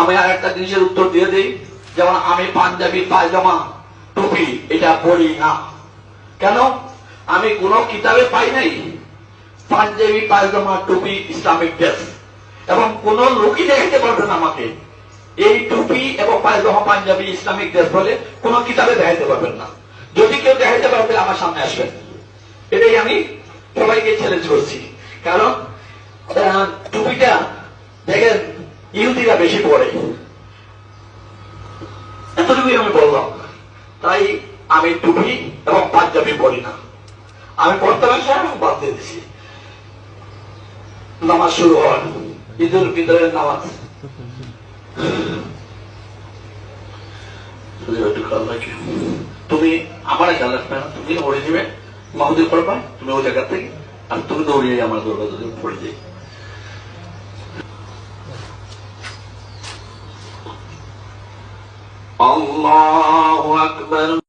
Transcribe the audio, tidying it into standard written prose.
আমি আর একটা জিনিসের উত্তর দিয়ে দিই, যেমন আমি পাঞ্জাবি পায়জামা টুপি এটা পড়ি না। কেন? আমি কোন কিতাবে পাই নাই পাঞ্জাবি পায়জামা টুপি ইসলামিক ড্রেস, এবং কোন লোকই দেখাতে পারবে না আমাকে এই টুপি এবং পায়জামা পাঞ্জাবি ইসলামিক ড্রেস বলে কোন কিতাবে দেখাইতে পারবেন না। যদি কেউ দেখাইতে পারবে আমার সামনে আসবেন। এটাই আমি সবাইকে চ্যালেঞ্জ করছি। কারণ টুপিটা দেখেন ইহুদিরা বেশি পড়ে, এতটুকুই আমি বললাম। তাই আমি টুপি এবং পাঞ্জাবি পড়ি না। আমি পড়তে পারছি এবং বাদ দিয়ে দিচ্ছি। নামাজ শুরু হয়, ঈদুল ফিতরের নামাজ। তুমি আমার খেয়াল রাখবে না, তুমি ওড়ে দিবে মাহুদি পড়বা, তুমি ওই জায়গা থেকে, আর তুমি দৌড়িয়ে আমার দৌড়া যদি পড়ে যাই। আল্লাহু আকবার।